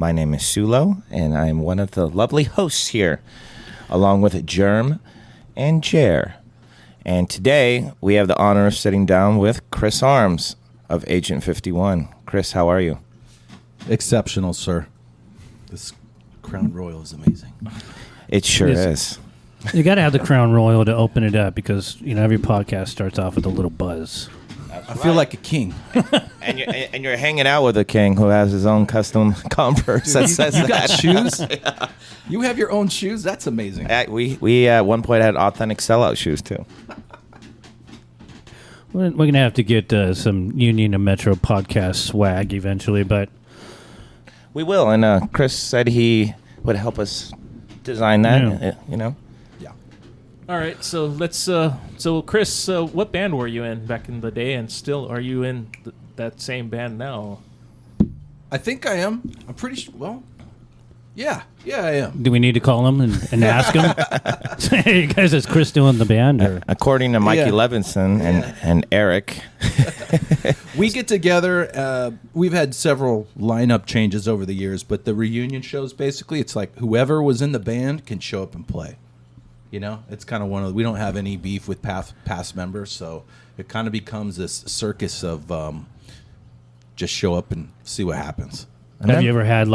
My name is Sulo, and I'm one of the lovely hosts here, along with Jerm and Jer. And today, we have the honor of sitting down with Chris Arms of Agent 51. Chris, how are you? Exceptional, sir. This Crown Royal is amazing. It sure is. You got to have the Crown Royal to open it up because, every podcast starts off with a little buzz. I feel like a king. And you're hanging out with a king who has his own custom Converse that says you that. got shoes? Yeah. You have your own shoes? That's amazing. We at one point had authentic sellout shoes, too. We're going to have to get some Union and Metro podcast swag eventually, but... We will, and Chris said he would help us design that, Yeah. All right, so let's. So Chris, what band were you in back in the day, and still are you in that same band now? I think I am. I'm pretty sure. Well, yeah, I am. Do we need to call him and ask him? Say, hey, guys, is Chris doing the band? Or? According to Mikey Levinson and Eric. We get together. We've had several lineup changes over the years, but the reunion shows, basically, it's like whoever was in the band can show up and play. It's kind of we don't have any beef with past members, so it kind of becomes this circus of just show up and see what happens. Have you ever had,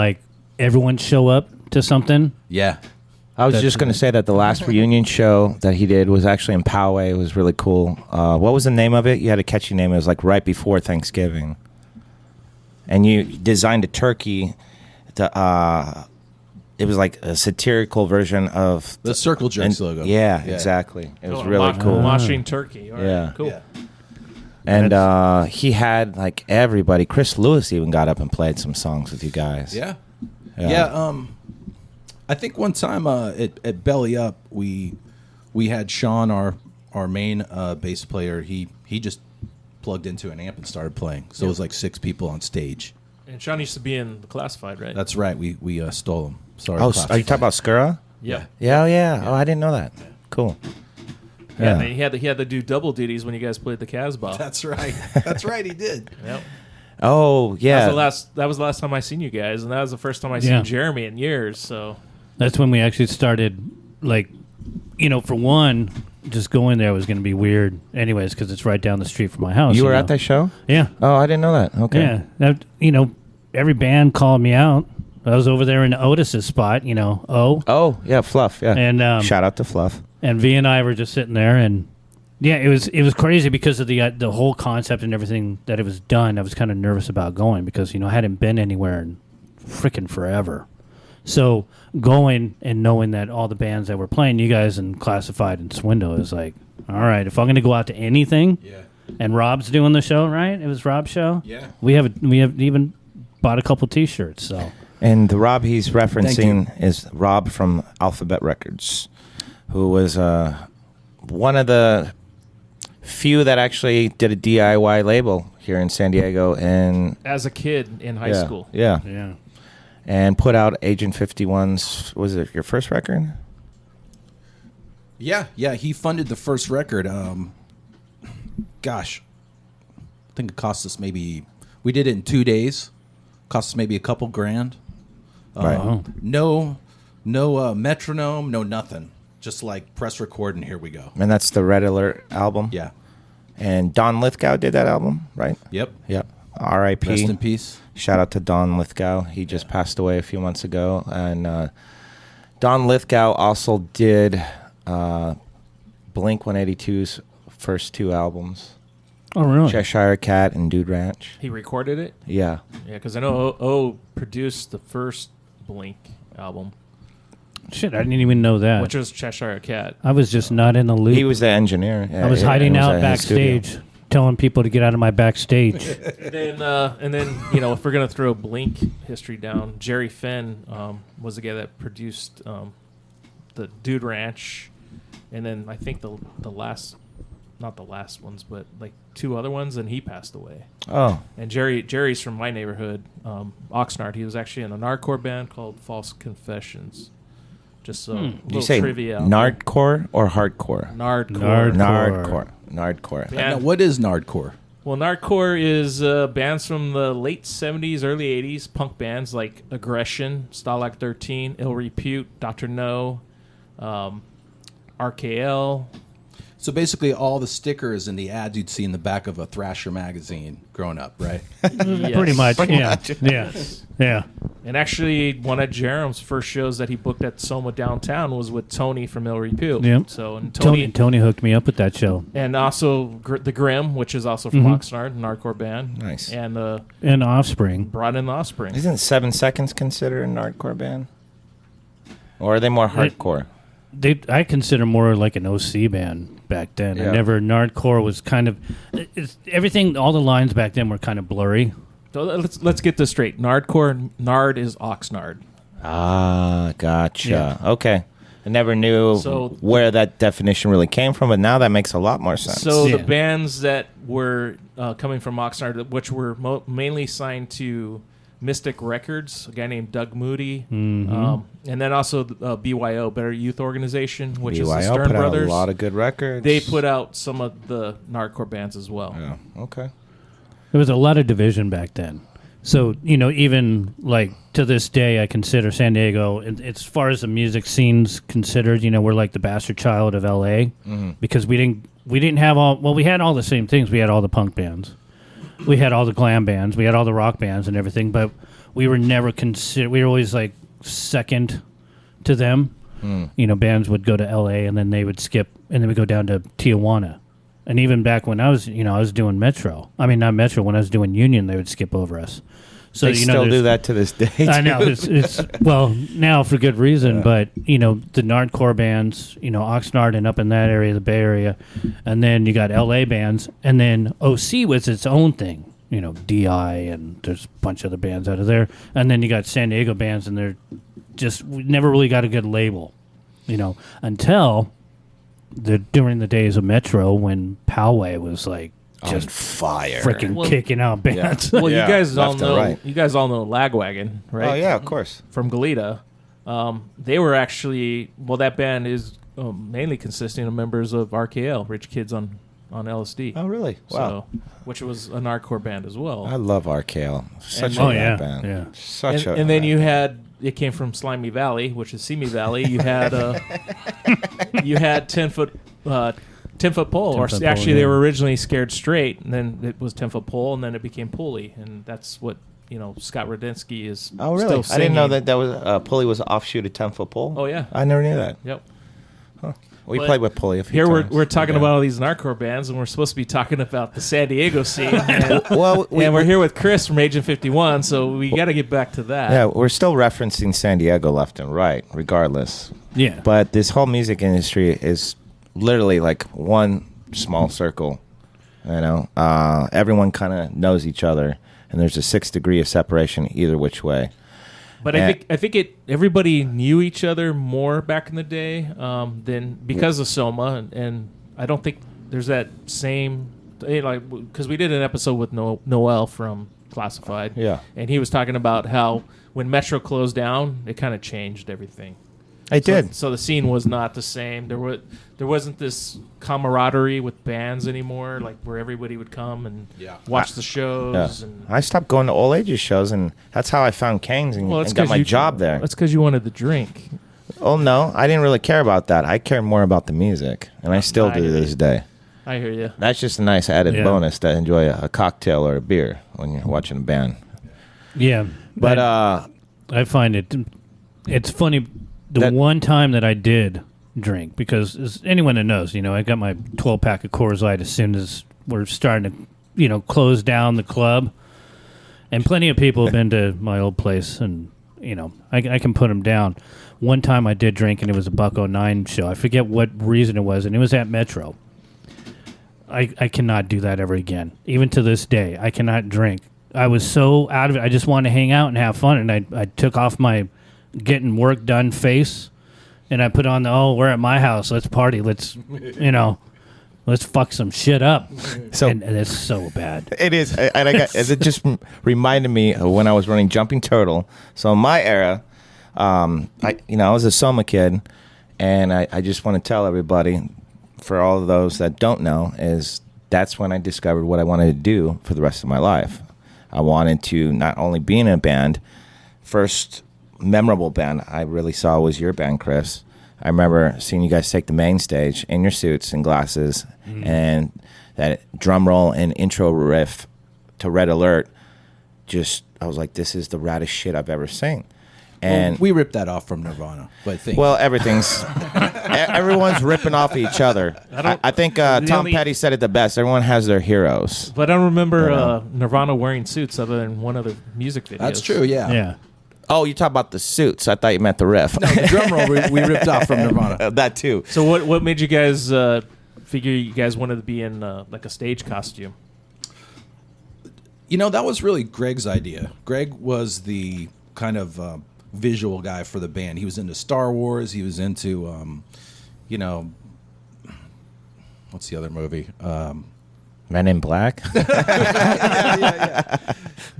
everyone show up to something? Yeah. I was just going to say that the last reunion show that he did was actually in Poway. It was really cool. What was the name of it? You had a catchy name. It was right before Thanksgiving. And you designed a turkey to... It was like a satirical version of... The Circle Jerks logo. Yeah, exactly. It was really cool. Moshing turkey. All right, Yeah. Cool. Yeah. And he had, everybody. Chris Lewis even got up and played some songs with you guys. Yeah. I think one time at Belly Up, we had Sean, our main bass player. He just plugged into an amp and started playing. So it was 6 people on stage. And Sean used to be in the Classified, right? That's right. We stole him. Sorry. Oh, are you talking about Skura? Yeah. Yeah. Oh, I didn't know that. Cool. Yeah. He had to do double duties when you guys played the Casbah. That's right. That's right. He did. Yep. Oh, yeah. That was the last time I seen you guys, and that was the first time I seen Jeremy in years. So That's when we actually started, for one, just going there was going to be weird anyways because it's right down the street from my house. You were at that show? Yeah. Oh, I didn't know that. Okay. Yeah. Every band called me out. I was over there in Otis's spot, Oh, yeah, Fluff, yeah. And shout out to Fluff. And V and I were just sitting there, and it was crazy because of the whole concept and everything that it was done. I was kind of nervous about going because I hadn't been anywhere in freaking forever. So going and knowing that all the bands that were playing, you guys and Classified and Swindle, is like, all right, if I'm going to go out to anything, and Rob's doing the show, right? It was Rob's show. Yeah, we have even bought a couple T-shirts. So. And the Rob he's referencing is Rob from Alphabet Records, who was one of the few that actually did a DIY label here in San Diego. And as a kid in high school. Yeah. And put out Agent 51's, was it your first record? Yeah, he funded the first record. Gosh, I think it cost us we did it in 2 days. Cost us maybe a couple grand. Right. No metronome, no nothing. Just press record and here we go. And that's the Red Alert album? Yeah. And Don Lithgow did that album, right? Yep. R.I.P. Rest in peace. Shout out to Don Lithgow. He just passed away a few months ago. And Don Lithgow also did Blink-182's first 2 albums. Oh, really? Cheshire Cat and Dude Ranch. He recorded it? Yeah. Yeah, because I know O produced the first Blink album. Shit, I didn't even know that. Which was Cheshire Cat. I was just not in the loop. He was the engineer. I was hiding out backstage, telling people to get out of my backstage. and then if we're gonna throw Blink history down, Jerry Finn was the guy that produced the Dude Ranch, and then I think the last, not the last ones, but 2 other ones, and he passed away. Oh. And Jerry's from my neighborhood, Oxnard. He was actually in a nardcore band called False Confessions. Just a Did you little say trivia. Nardcore or hardcore? Nardcore. Nardcore. Yeah. Now, what is nardcore? Well, Nardcore is bands from the late 70s, early 80s, punk bands like Aggression, Stalag 13, Ill Repute, Dr. No, RKL. So basically, all the stickers and the ads you'd see in the back of a Thrasher magazine growing up, right? Yes. Pretty much. Yeah. Yeah. Yeah. And actually, one of Jerem's first shows that he booked at Soma downtown was with Tony from Ill Repute. Yep. So, and Tony hooked me up with that show. and also the Grim, which is also from Oxnard, an hardcore band. Nice. And And Offspring. brought in the Offspring. Isn't 7 Seconds considered an hardcore band? Or are they more hardcore? I consider more like an OC band back then. Yeah. Nardcore was kind of everything. All the lines back then were kind of blurry. So let's get this straight. Nard is Oxnard. Ah, gotcha. Yeah. Okay. I never knew So- where that definition really came from, but now that makes a lot more sense. So Yeah. the bands that were coming from Oxnard, which were mainly signed to Mystic Records, a guy named Doug Moody, and then also BYO, Better Youth Organization, which is the BYO Stern put Brothers. out a lot of good records. They put out some of the Nardcore bands as well. Yeah. Okay. There was a lot of division back then. So, even like to this day, I consider San Diego, as far as the music scene's considered, we're like the bastard child of LA because we didn't have we had all the same things. We had all the punk bands. We had all the glam bands. We had all the rock bands and everything, but we were never considered, we were always like second to them. Bands would go to LA and then they would skip and then we go down to Tijuana. And even back when I was doing Metro. I mean, not Metro. When I was doing Union, they would skip over us. So They still do that to this day. I know it's well now for good reason, but the Nardcore bands, Oxnard and up in that area, the Bay Area, and then you got LA bands, and then OC was its own thing. DI and there's a bunch of other bands out of there, and then you got San Diego bands, and they're just we never really got a good label, until during the days of Metro when Poway was like just fire. freaking kicking out bands. Well, Yeah, you guys all left and know right. Lagwagon, right? Oh yeah, of course. From Goleta. They were actually that band is mainly consisting of members of RKL, Rich Kids on LSD. Oh really? Wow. So, which was an hardcore band as well. I love RKL. Such And- a Oh, rad yeah, band. yeah. Such a and then rad you band. it came from Slimy Valley, which is Simi Valley. You had you had 10-foot 10-foot pole, or 10-foot pole, actually they yeah. were originally Scared Straight, and then it was 10-foot pole, and then it became Pulley, and that's what Scott Radinsky is. Oh really? Still I didn't know singing. that was Pulley was an offshoot of 10-foot pole. Oh yeah, I never knew that. yep. We But played with Pulley a few Here times. we're talking Yeah. about all these Nardcore bands, and we're supposed to be talking about the San Diego scene. And, Well, and we're here with Chris from Agent 51, so we got to get back to that. Yeah, we're still referencing San Diego left and right, regardless. Yeah. But this whole music industry is literally like one small circle. Everyone kind of knows each other, and there's a 6 degree of separation either which way. But I think everybody knew each other more back in the day than because of Soma, and I don't think there's that same because we did an episode with Noel from Classified, Yeah. and he was talking about how when Metro closed down, it kind of changed everything. It did. So the scene was not the same. There wasn't this camaraderie with bands anymore, like where everybody would come and watch the shows. Yeah. And I stopped going to all ages shows, and that's how I found King's and, that's and got 'cause my you- job there. That's because you wanted the drink. Oh, no, I didn't really care about that. I cared more about the music, and I still I do to hear this you. day. I hear you. That's just a nice added Yeah. bonus to enjoy a cocktail or a beer when you're watching a band. Yeah. But I find it's funny the That- one time that I did drink, because as anyone that knows, I got my 12-pack of Coors Light as soon as we're starting to, close down the club. And plenty of people have been to my old place, and, I can put them down. One time I did drink, and it was a $1.09 show. I forget what reason it was, and it was at Metro. I cannot do that ever again. Even to this day, I cannot drink. I was so out of it. I just wanted to hang out and have fun, and I took off my getting work done face, and I put on we're at my house, let's party, let's let's fuck some shit up. So- and it's so bad. it is, and it just reminded me of when I was running Jumping Turtle. So in my era, I was a Soma kid, and I just want to tell everybody, for all of those that don't know, is that's when I discovered what I wanted to do for the rest of my life. I wanted to not only be in a band. First memorable band I really saw was your band, Chris. I remember seeing you guys take the main stage in your suits and glasses, and that drum roll and intro riff to Red Alert. Just, I was like, this is the raddest shit I've ever seen. And we ripped that off from Nirvana, but everyone's ripping off each other. I think Tom Petty said it the best. Everyone has their heroes. But I don't remember Nirvana wearing suits other than one other music video. That's true, yeah. Yeah. Oh, you talk about the suits. I thought you meant the riff. No, the drum roll we ripped off from Nirvana. That too. So what made you guys figure you guys wanted to be in like a stage costume? You know, that was really Greg's idea. Greg was the kind of visual guy for the band. He was into Star Wars. He was into, what's the other movie? Men in Black.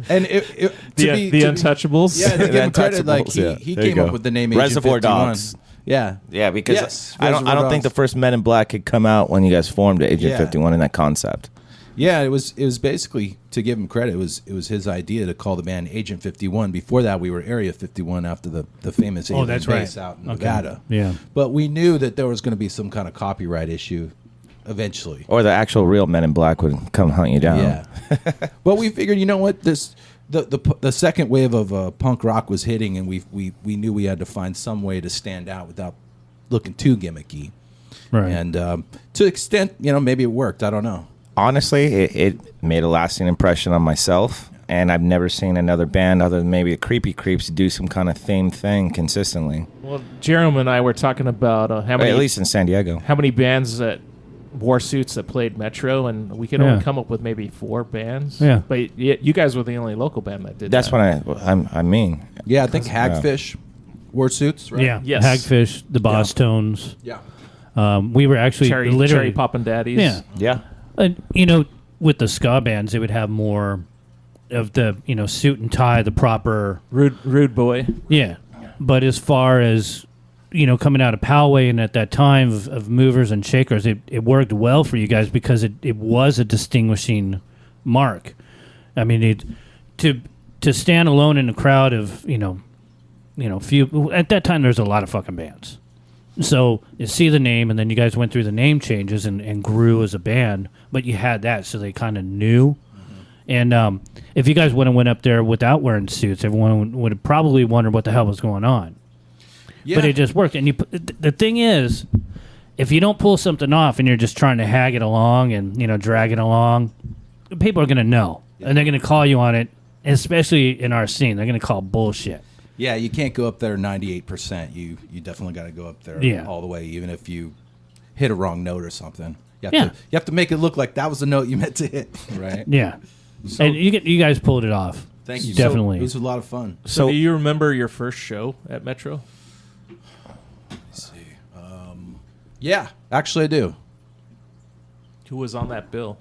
And the Untouchables. Yeah, to give him credit, like Untouchables, he There you came go. up with the name Reservoir Agent 51. Dogs. Yeah, Yeah, because Yes, I don't Reservoir think the Dogs. first Men in Black had come out when you guys formed Agent Yeah. 51 in that concept. yeah. It was basically, to give him credit, it was his idea to call the band Agent 51. Before that, we were Area 51 after the famous alien that's right. base out in Okay. Nevada. Yeah. But we knew that there was going to be some kind of copyright issue eventually. Or the actual real Men in Black would come hunt you down. Yeah. But we figured, you know what, the second wave of punk rock was hitting, and we knew we had to find some way to stand out without looking too gimmicky. Right. And to extent, maybe it worked. I don't know. Honestly, it made a lasting impression on myself, and I've never seen another band other than maybe the Creepy Creeps do some kind of themed thing consistently. Well, Jerem and I were talking about how many, At least in San Diego. how many bands that wore suits that played Metro, and we could only come up with maybe 4 bands. Yeah. But you guys were the only local band that did That's that. what I mean. Yeah, I think Hagfish wore suits, right? Yeah. Yes. Hagfish, the Boss Tones. Yeah. We were actually Cherry literally Poppin' Daddies. Yeah. Yeah. With the ska bands, they would have more of the suit and tie, the proper Rude Boy. yeah. But as far as coming out of Poway and at that time of movers and shakers, it worked well for you guys because it was a distinguishing mark. I mean, to stand alone in a crowd of few at that time there's a lot of fucking bands. So you see the name, and then you guys went through the name changes and grew as a band, but you had that, so they kind of knew. And if you guys would have went up there without wearing suits, everyone would have probably wondered what the hell was going on. Yeah. But it just worked. And the thing is, if you don't pull something off and you're just trying to hag it along and drag it along, people are going to know, and they're going to call you on it. Especially in our scene, they're going to call bullshit. Yeah, you can't go up there 98%. You definitely got to go up there all the way, even if you hit a wrong note or something. You have to make it look like that was the note you meant to hit, right? Yeah, So- and you guys pulled it off. Thank you. Definitely. So, it was a lot of fun. So do you remember your first show at Metro? Let's see. Yeah, actually I do. Who was on that bill?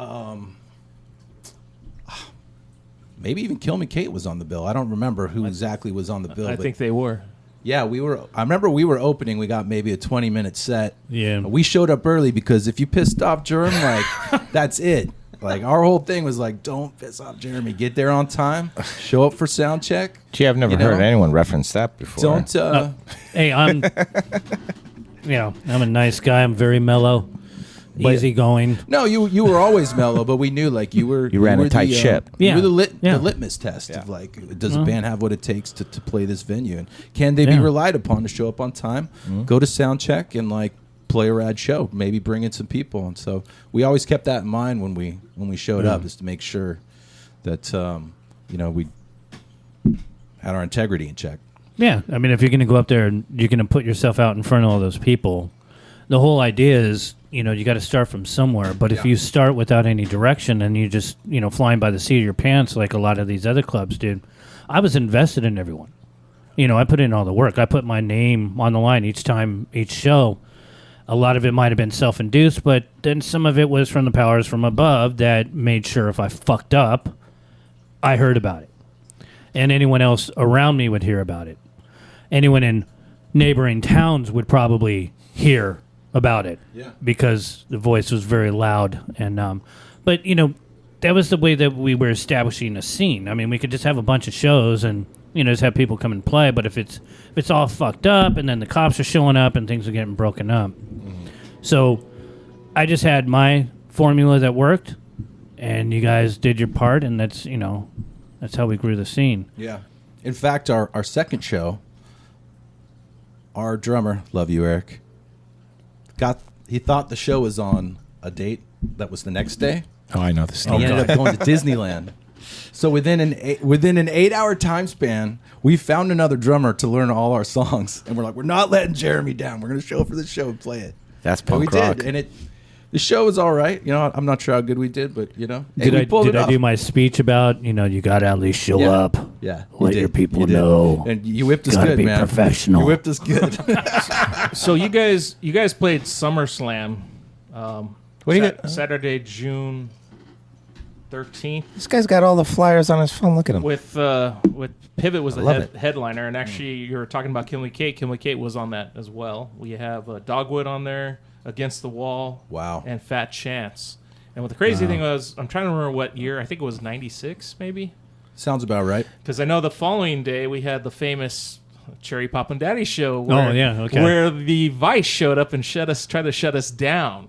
Maybe even Kill Me Kate was on the bill. I don't remember who exactly was on the bill. I but think they were. yeah, we were. I remember we were opening. We got maybe a 20-minute set. Yeah. We showed up early because if you pissed off Jerm, like that's it. Like our whole thing was like, don't piss off Jeremy. Get there on time. Show up for sound check. Gee, I've never heard anyone reference that before. Don't. Hey, I'm I'm a nice guy. I'm very mellow, easygoing. No, you were always mellow, but we knew like you were. You ran a were tight the, ship. You Yeah. were the Yeah. litmus test of like, does a Uh-huh. band have what it takes to play this venue, and can they be Yeah. relied upon to show up on time, go to sound check, and like play a rad show, maybe bring in some people. And so we always kept that in mind when we showed up, just to make sure that we had our integrity in check. Yeah, I mean, if you're going to go up there and you're going to put yourself out in front of all those people, the whole idea is, you got to start from somewhere. But if you start without any direction and you just, flying by the seat of your pants like a lot of these other clubs, dude, I was invested in everyone. I put in all the work. I put my name on the line each time, each show. A lot of it might have been self-induced, but then some of it was from the powers from above that made sure if I fucked up, I heard about it. And anyone else around me would hear about it. Anyone in neighboring towns would probably hear about it because the voice was very loud. And But, you know, that was the way that we were establishing a scene. I mean, we could just have a bunch of shows and, you know, just have people come and play. But if it's all fucked up and then the cops are showing up and things are getting broken up. So I just had my formula that worked, and you guys did your part, and that's, you know, that's how we grew the scene. Yeah. In fact, our second show, our drummer, love you, Eric, he thought the show was on a date that was the next day. Oh, I know this. And he ended up going to Disneyland. So within an 8-hour time span, we found another drummer to learn all our songs, and we're like, we're not letting Jeremy down. We're going to show up for the show and play it. That's And we punk rock. did, and the show was all right. You know, I'm not sure how good we did, but you know, Did I off. do my speech about, you know, you got to at least show up? Yeah, you Let did. your people You did. know. And you whipped us Gotta good, be man. professional. You whipped us good. So you guys played SummerSlam. What do you got? Saturday, June 13th. This guy's got all the flyers on his phone. Look at him. With Pivot was the love it. headliner, and actually you were talking about Kimberly Kate. Kimberly Kate was on that as well. We have Dogwood on there, Against the Wall, Wow. and Fat Chance. And what the crazy thing was, I'm trying to remember what year. I think it was '96, maybe, Sounds about right. because I know the following day we had the famous Cherry Poppin' Daddy show. Where, Oh, yeah, okay. Where the Vice showed up and tried to shut us down.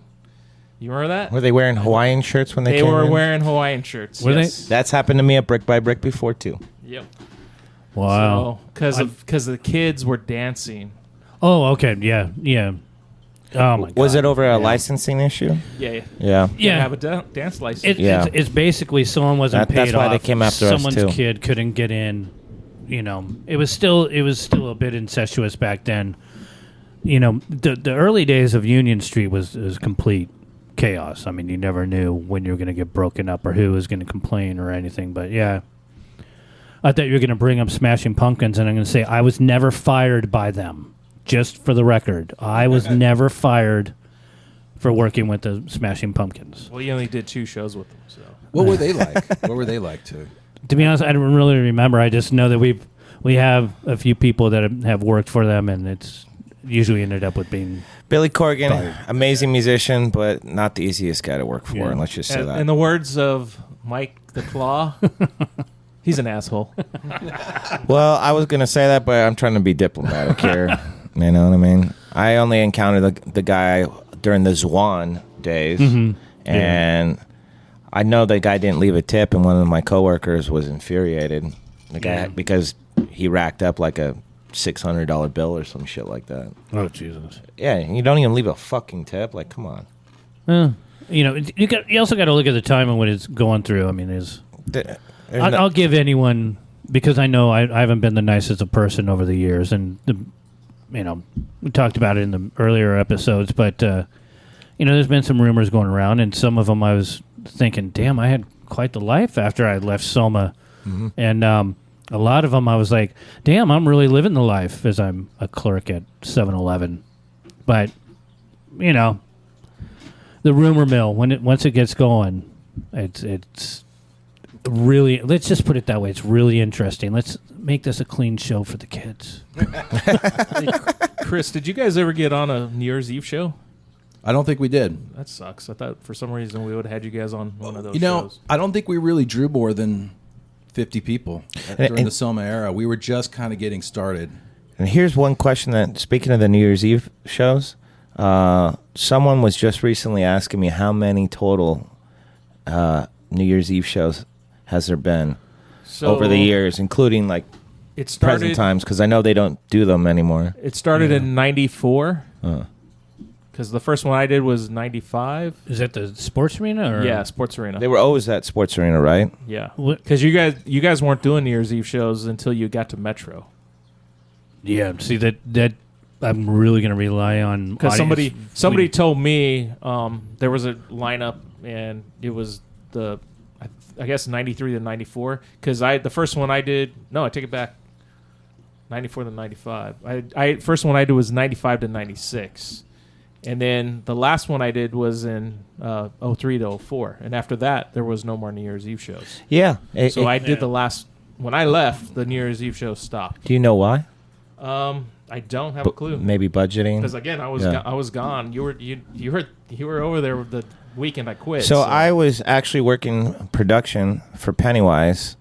You remember that? Were they wearing Hawaiian shirts when they They came were in? wearing Hawaiian shirts. Were they? yes. That's happened to me at Brick by Brick before, too. Yep. Wow. Because the kids were dancing. Oh, okay. Yeah. Yeah. Oh, my God. Was it over a licensing issue? Yeah. Yeah. Yeah. Have a dance license. Yeah. It's basically someone wasn't paid that's why off. they came after us, Someone's too. kid couldn't get in. You know, it was still a bit incestuous back then. You know, the early days of Union Street was complete chaos. I mean, you never knew when you were going to get broken up or who was going to complain or anything. But yeah, I thought you were going to bring up Smashing Pumpkins, and I'm going to say I was never fired by them. Just for the record, I was never fired for working with the Smashing Pumpkins. Well, you only did 2 shows with them, so. What were they like? What were they like too? To be honest, I don't really remember. I just know that we have a few people that have worked for them, and it's usually ended up with being. Billy Corgan, amazing musician, but not the easiest guy to work for, Yeah. and let's just say that. In the words of Mike the Claw, he's an asshole. Well, I was going to say that, but I'm trying to be diplomatic here. You know what I mean? I only encountered the guy during the Zwan days, and I know the guy didn't leave a tip, and one of my coworkers was infuriated. The guy because he racked up like a $600 bill or some shit like that. Oh Jesus! Yeah, you don't even leave a fucking tip. Like, come on. You know, you also got to look at the time and what it's going through. I mean, I'll give anyone, because I know I haven't been the nicest of person over the years, and you know, we talked about it in the earlier episodes, but you know, there's been some rumors going around, and some of them I was thinking, damn, I had quite the life after I left Soma, and a lot of them I was like, damn, I'm really living the life as I'm a clerk at 7-Eleven. But you know, the rumor mill, once it gets going, it's really, let's just put it that way, it's really interesting. Let's make this a clean show for the kids. Chris, did you guys ever get on a New Year's Eve show? I don't think we did. That sucks. I thought for some reason we would have had you guys on one of those You know, shows. I don't think we really drew more than 50 people during and- the Soma era. We were just kind of getting started. And here's one question that, speaking of the New Year's Eve shows, someone was just recently asking me how many total New Year's Eve shows has there been over the years, including like It started. present times, because I know they don't do them anymore. It started in '94. Because the first one I did was '95. Is that the sports arena? Or? Yeah, Sports Arena. They were always at Sports Arena, right? Yeah, What- because you guys weren't doing New Year's Eve shows until you got to Metro. Yeah, see, that I'm really going to rely on. Because audience. somebody told me there was a lineup and it was I guess 93 to 94. Because the first one I did, no, I take it back, 94 to 95. First one I did was 95 to 96. And then the last one I did was in 03 to 04. And after that, there was no more New Year's Eve shows. Yeah. So I did the last, when I left, the New Year's Eve show stopped. Do you know why? I don't have a clue. Maybe budgeting. Because again, I was gone. You were over there with weekend I quit. So I was actually working production for Pennywise.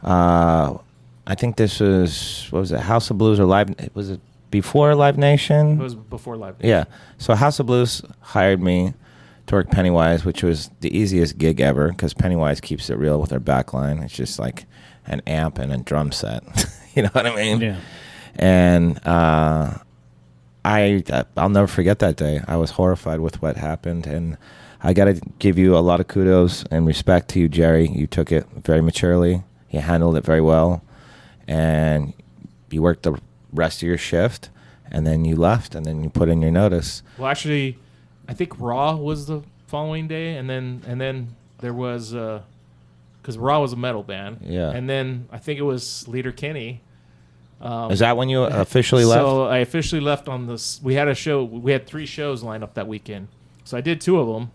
I think this was, what was it, House of Blues or Live? Was it before Live Nation? It was before Live Nation. Yeah. So House of Blues hired me to work Pennywise, which was the easiest gig ever because Pennywise keeps it real with their backline. It's just like an amp and a drum set. You know what I mean? Yeah. And I'll never forget that day. I was horrified with what happened, and I got to give you a lot of kudos and respect to you, Jerry. You took it very maturely. You handled it very well, and you worked the rest of your shift, and then you left, and then you put in your notice. Well, actually, I think Raw was the following day, and then there was because Raw was a metal band. Yeah. And then I think it was Leader Kenny. Is that when you officially left? So I officially left on this. We had a show. We had 3 shows lined up that weekend. So I did 2 of them,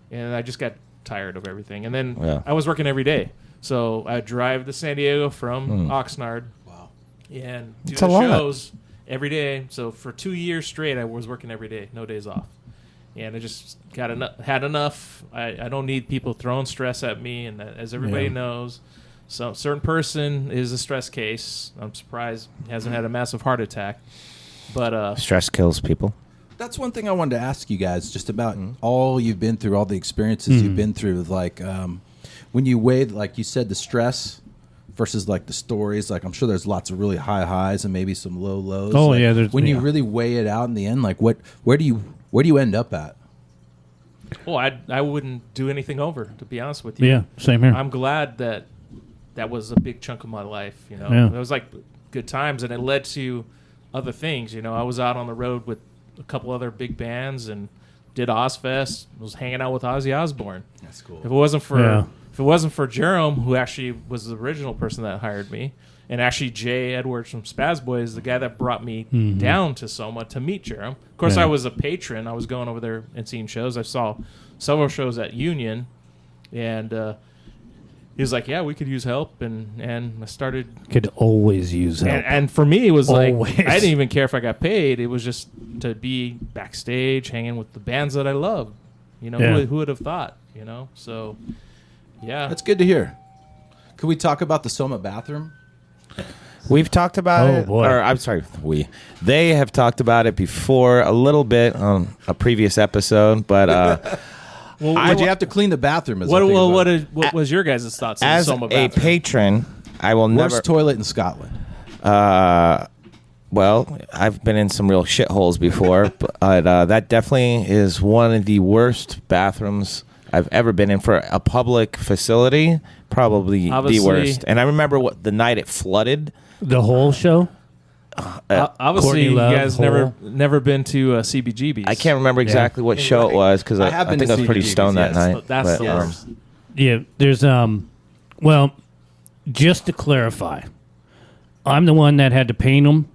and I just got tired of everything. And then I was working every day. So I would drive to San Diego from Oxnard. Wow. And do It's the a lot. shows every day. So for 2 years straight, I was working every day, no days off. And I just had enough. I don't need people throwing stress at me. And as everybody knows, so a certain person is a stress case. I'm surprised he hasn't had a massive heart attack. But Stress kills people. That's one thing I wanted to ask you guys, just about all you've been through, all the experiences you've been through. Like when you weighed, like you said, the stress versus like the stories. Like I'm sure there's lots of really high highs and maybe some low lows. Oh, like, yeah, when you really weigh it out in the end, like where do you end up at? well, I wouldn't do anything over, to be honest with you. Yeah, same here. I'm glad that was a big chunk of my life. You know, Yeah. it was like good times, and it led to other things. You know, I was out on the road with a couple other big bands and did Ozfest. Was hanging out with Ozzy Osbourne. That's cool. If it wasn't for Jerome, who actually was the original person that hired me, and actually Jay Edwards from Spaz Boys, the guy that brought me down to Soma to meet Jerome. Of course, Yeah. I was a patron. I was going over there and seeing shows. I saw several shows at Union, and he was like, "Yeah, we could use help," and I started. Could always use help. And for me, it was Always. like I didn't even care if I got paid. It was just to be backstage, hanging with the bands that I love. You know, Yeah. who would have thought? You know, so yeah, That's good to hear. Could we talk about the Soma bathroom? We've talked about Oh, it. boy. Or I'm sorry, they have talked about it before a little bit on a previous episode, but Would you have to clean the bathroom? As what was your guys' thoughts on the as Soma a bathroom? patron, I will never. Worst toilet in Scotland. Well, I've been in some real shitholes before, but that definitely is one of the worst bathrooms I've ever been in for a public facility. Probably Obviously- the worst. And I remember the night it flooded. The whole show? Obviously, Courtney you Love, guys Hole. never been to CBGB's. I can't remember exactly what show it was because I I have been think to I was pretty CBGB's, stoned that yes. night. That's But, the worst. Yeah, there's well, just to clarify, I'm the one that had to paint them.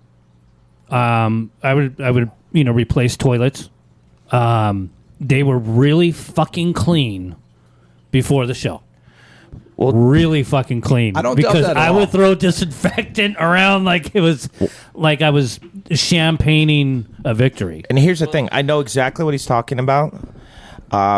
I would replace toilets. They were really fucking clean before the show. Well, Really fucking clean. I don't doubt because that at I all. would throw disinfectant around like it was like I was champagning a victory. And here's the thing. I know exactly what he's talking about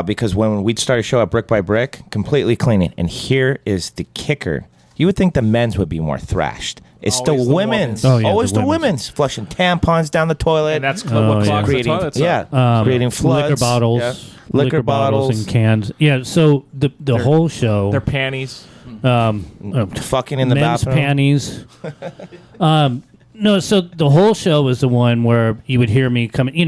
because when we started show up brick by brick, completely cleaning. And here is the kicker. You would think the men's would be more thrashed. It's Always the the women's. women's. Oh, yeah, Always the the women's. Flushing tampons down the toilet. And that's Oh, what yeah. clogs the creating, toilets up. creating floods. Liquor bottles. Yeah. Liquor bottles and cans. Yeah, so the whole show. Their panties. Fucking in the men's bathroom. panties. No, so the whole show was the one where you would hear me coming. You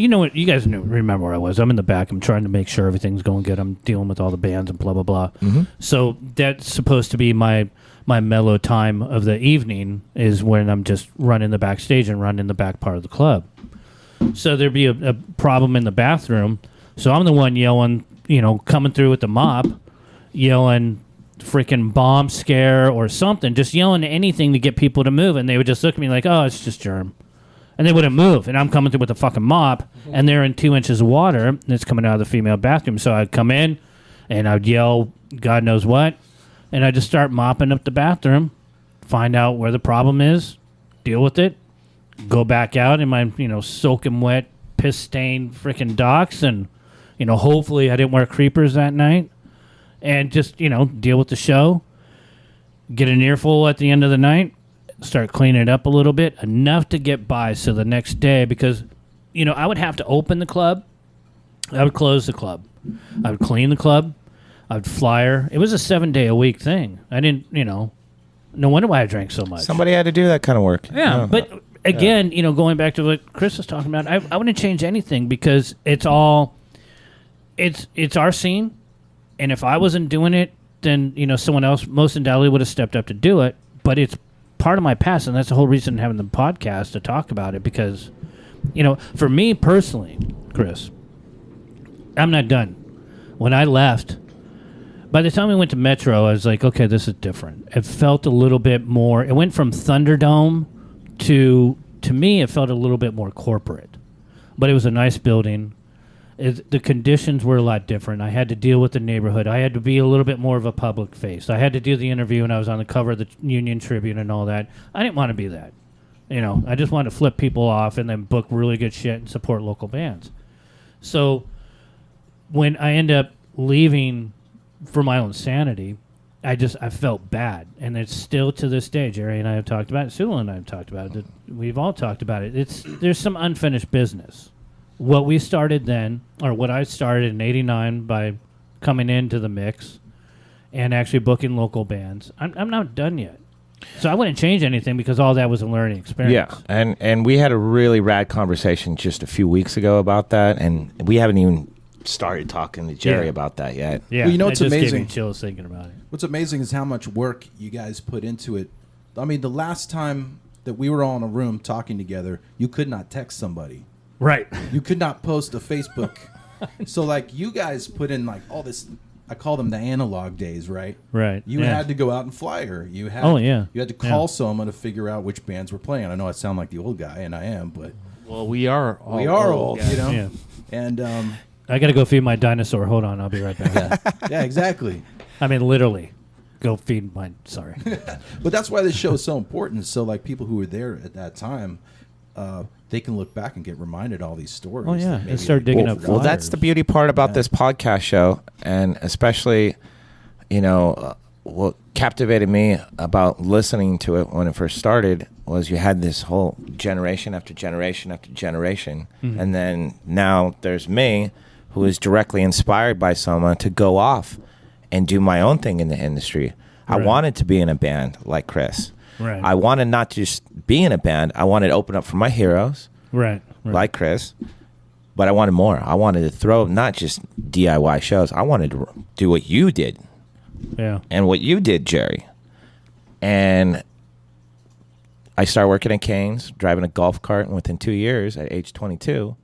know what? You guys remember where I was. I'm in the back. I'm trying to make sure everything's going good. I'm dealing with all the bands and blah blah blah. So that's supposed to be my mellow time of the evening is when I'm just running the backstage and running the back part of the club. So there'd be a problem in the bathroom. So I'm the one yelling, coming through with the mop, yelling freaking bomb scare or something, just yelling anything to get people to move. And they would just look at me like, oh, it's just Jerm. And they wouldn't move. And I'm coming through with a fucking mop, and they're in 2 inches of water, and it's coming out of the female bathroom. So I'd come in, and I'd yell God knows what, and I'd just start mopping up the bathroom, find out where the problem is, deal with it, go back out in my, soaking wet, piss-stained freaking docks, and hopefully I didn't wear creepers that night, and just deal with the show, get an earful at the end of the night, start cleaning it up a little bit, enough to get by so the next day, because I would have to open the club, I would close the club, I would clean the club, I would flyer. It was a 7-day-a-week thing. I didn't, no wonder why I drank so much. Somebody had to do that kind of work. Yeah, but again, going back to what Chris was talking about, I wouldn't change anything, because it's our scene, and if I wasn't doing it, then someone else most undoubtedly would have stepped up to do it. But it's part of my past, and that's the whole reason having the podcast to talk about it, because for me personally, Chris, I'm not done. When I left, by the time we went to Metro, I was like, okay, this is different. It felt a little bit more, it went from Thunderdome to me, it felt a little bit more corporate. But it was a nice building. The conditions were a lot different. I had to deal with the neighborhood. I had to be a little bit more of a public face. I had to do the interview, and I was on the cover of the Union Tribune and all that. I didn't want to be that. I just wanted to flip people off and then book really good shit and support local bands. So when I end up leaving for my own sanity, I felt bad. And it's still to this day, Jerry and I have talked about it, Sulo and I have talked about it, we've all talked about it. There's some unfinished business. What we started then, or what I started in '89 by coming into the mix and actually booking local bands, I'm not done yet. So I wouldn't change anything, because all that was a learning experience. Yeah, and we had a really rad conversation just a few weeks ago about that, and we haven't even started talking to Jerry about that yet. Yeah, well, what's amazing? Just gave me chills thinking about it. What's amazing is how much work you guys put into it. I mean, the last time that we were all in a room talking together, you could not text somebody. Right. You could not post a Facebook. So, like, you guys put in, like, all this, I call them the analog days, right? Right. You had to go out and flyer. You had, You had to call someone to figure out which bands were playing. I know I sound like the old guy, and I am, but... Well, we are old, guys. Yeah. And, I got to go feed my dinosaur. Hold on, I'll be right back. yeah, exactly. I mean, literally. Go feed mine. Sorry. But that's why this show is so important. So, like, people who were there at that time... they can look back and get reminded all these stories. Oh, yeah. And start digging up Well, that's the beauty part about this podcast show, and especially, what captivated me about listening to it when it first started was you had this whole generation after generation after generation, and then now there's me, who is directly inspired by someone to go off and do my own thing in the industry. I wanted to be in a band like Chris. Right. I wanted not just be in a band. I wanted to open up for my heroes, like Chris, but I wanted more. I wanted to throw not just DIY shows. I wanted to do what you did, and what you did, Jerry. And I started working at King's, driving a golf cart, and within 2 years, at age 22,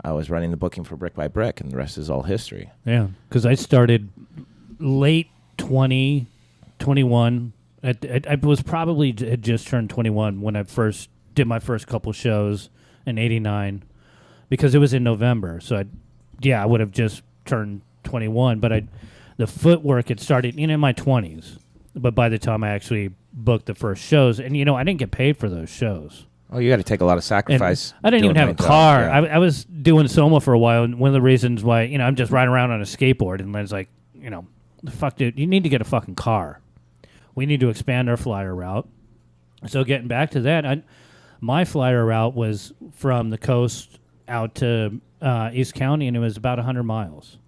I was running the booking for Brick by Brick, and the rest is all history. Yeah, because I started late 20, 21. I was probably had just turned 21 when I first did my first couple shows in '89, because it was in November. So I would have just turned 21. But the footwork had started in my 20s. But by the time I actually booked the first shows, and I didn't get paid for those shows. Oh, you got to take a lot of sacrifice. And I didn't even have a car. Yeah. I was doing Soma for a while, and one of the reasons why I'm just riding around on a skateboard, and Len's like, fuck, dude, you need to get a fucking car. We need to expand our flyer route. So getting back to that, my flyer route was from the coast out to East County, and it was about 100 miles.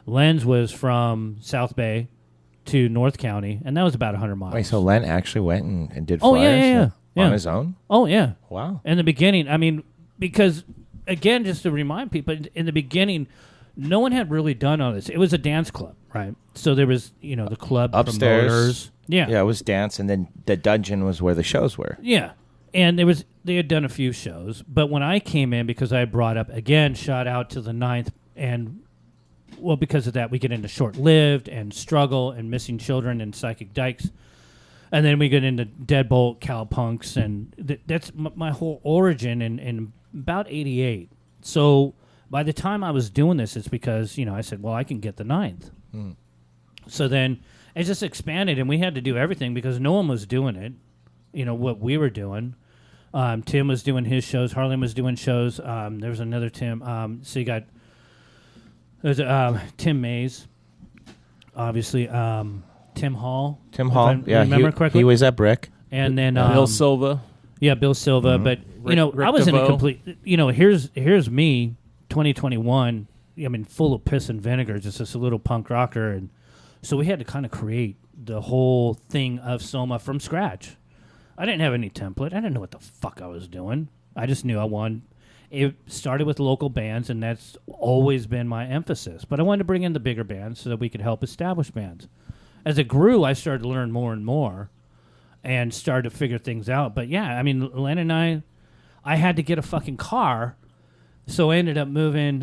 Len's was from South Bay to North County, and that was about 100 miles. Wait, so Len actually went and did flyers on his own? Oh, yeah. Wow. In the beginning, because, again, just to remind people, in the beginning, no one had really done all this. It was a dance club, right? So there was, the club upstairs. Promoters. Yeah. Yeah, it was dance, and then the dungeon was where the shows were. Yeah. And they had done a few shows, but when I came in, because I brought up, again, shout out to the 9th, and, well, because of that, we get into Short-Lived and Struggle and Missing Children and Psychic Dykes, and then we get into Deadbolt, Cowpunks, and that's my whole origin in about 88. So by the time I was doing this, it's because, I said, well, I can get the 9th. So then it just expanded, and we had to do everything because no one was doing it, what we were doing. Tim was doing his shows. Harlan was doing shows. There was another Tim. So you got There's Tim Mays, obviously. Tim Hall. Tim Hall. If I remember correctly. He was at Brick. And then Bill Silva. Yeah, Bill Silva. But Rick I was in a DeVoe. complete. Here's me, 2021. I mean, full of piss and vinegar, just this little punk rocker, and so we had to kind of create the whole thing of Soma from scratch. I didn't have any template. I didn't know what the fuck I was doing. I just knew I wanted. It started with local bands, and that's always been my emphasis. But I wanted to bring in the bigger bands so that we could help establish bands. As it grew, I started to learn more and more and started to figure things out. But yeah, I mean, Len and I had to get a fucking car, so I ended up moving.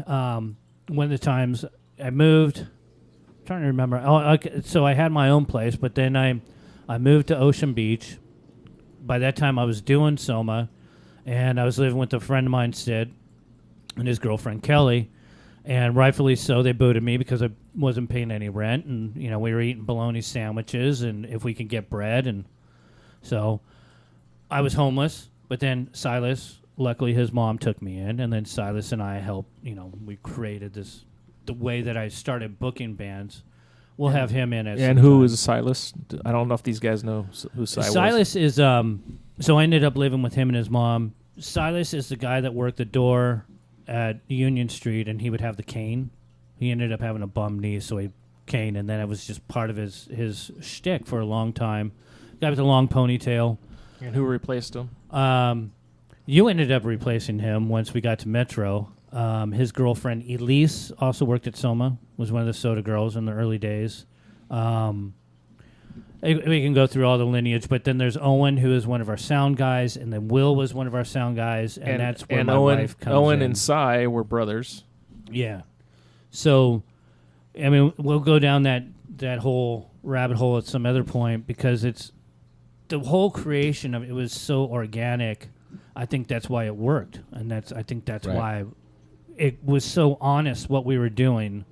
One of the times I moved, I'm trying to remember. So I had my own place, but then I moved to Ocean Beach. By that time, I was doing Soma, and I was living with a friend of mine, Sid, and his girlfriend, Kelly. And rightfully so, they booted me because I wasn't paying any rent, and we were eating bologna sandwiches, and if we could get bread, and so I was homeless. But then Silas, luckily, his mom took me in, and then Silas and I helped. We created the way that I started booking bands. We'll have him in as. And who is Silas? I don't know if these guys know who Silas. Silas is. So I ended up living with him and his mom. Silas is the guy that worked the door at Union Street, and he would have the cane. He ended up having a bum knee, so he cane, and then it was just part of his shtick for a long time. Guy with a long ponytail. And who replaced him? You ended up replacing him once we got to Metro. His girlfriend Elise also worked at Soma, was one of the soda girls in the early days. We can go through all the lineage, but then there's Owen, who is one of our sound guys, and then Will was one of our sound guys, and that's where my wife comes in. Owen and Cy were brothers. Yeah. So, I mean, we'll go down that whole rabbit hole at some other point, because it's the whole creation of it was so organic. I think that's why it worked, and I think that's Right. why it was so honest what we were doing.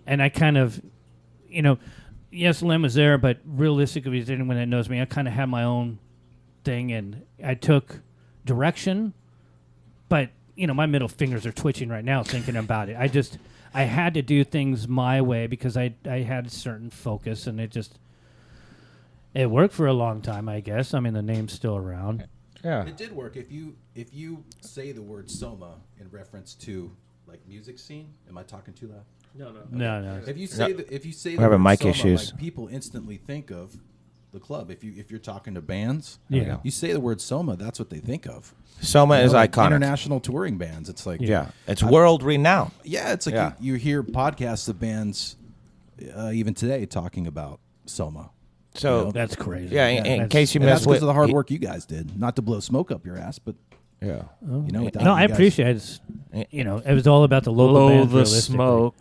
And I kind of, yes, Len was there, but realistically, as anyone that knows me, I kind of had my own thing, and I took direction. But my middle fingers are twitching right now thinking about it. I had to do things my way because I had a certain focus, and it worked for a long time, I guess. I mean, the name's still around. Yeah. It did work. If you say the word Soma in reference to like music scene, am I talking too loud? No. If you say the We're having word mic Soma, issues. like, people instantly think of the club. If you're talking to bands, Yeah. you say the word Soma, that's what they think of. Soma is Like iconic. International touring bands. It's like It's world renowned. Yeah, it's like Yeah. You hear podcasts of bands even today talking about Soma. So That's crazy. yeah, in case you And that's missed because of the hard he- work you guys did. Not to blow smoke up your ass, but Yeah. No, without I you guys- appreciate it. It was all about the local Blow bands, the realistically. smoke.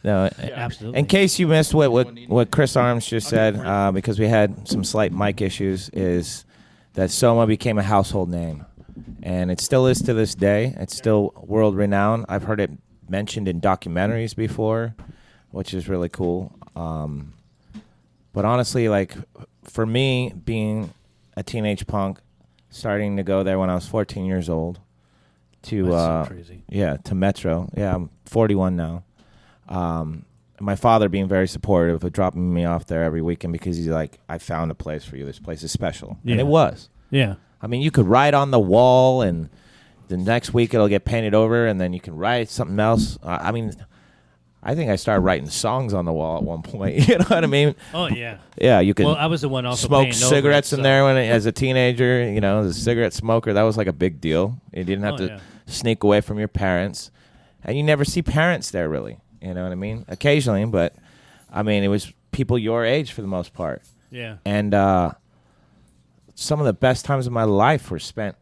No, Absolutely. in case you missed what Chris Arms just said, because we had some slight mic issues, is that Soma became a household name, and it still is to this day. It's still world renowned. I've heard it mentioned in documentaries before, which is really cool. But honestly, like for me, being a teenage punk, starting to go there when I was 14 years old, to That's so crazy. to Metro. Yeah, I'm 41 now. My father being very supportive of dropping me off there every weekend because he's like, I found a place for you. This place is special. Yeah. And it was. Yeah. I mean, you could write on the wall, and the next week it'll get painted over, and then you can write something else. I mean, I think I started writing songs on the wall at one point. You know what I mean? Oh, yeah. Yeah, you could Well, I was the one also smoke painting over cigarettes it, in so- there as a teenager. As a cigarette smoker, that was like a big deal. You didn't have Oh, to yeah. sneak away from your parents, and you never see parents there really. You know what I mean? Occasionally, but I mean, it was people your age for the most part. Yeah. And some of the best times of my life were spent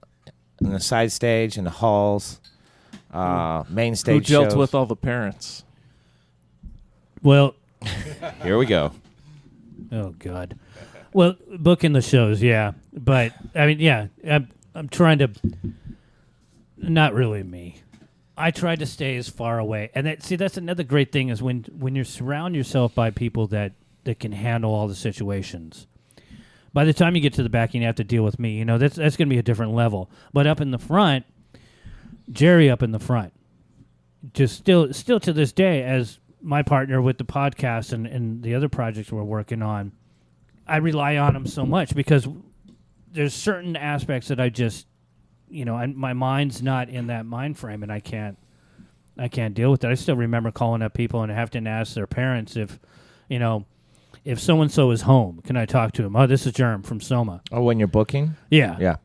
in the side stage, in the halls, main Who stage dealt shows. with all the parents? Well, Here we go. oh, God. Well, booking the shows, yeah. But, I mean, yeah, I'm trying to... Not really me. I tried to stay as far away. And that's another great thing is when you surround yourself by people that can handle all the situations. By the time you get to the back and you have to deal with me, that's going to be a different level. But up in the front, Jerry up in the front. just still to this day, as my partner with the podcast and the other projects we're working on, I rely on him so much because there's certain aspects that I just, my mind's not in that mind frame, and I can't deal with it. I still remember calling up people and having to ask their parents if so and so is home, can I talk to him? Oh, this is Jerm from Soma. Oh, when you're booking? Yeah.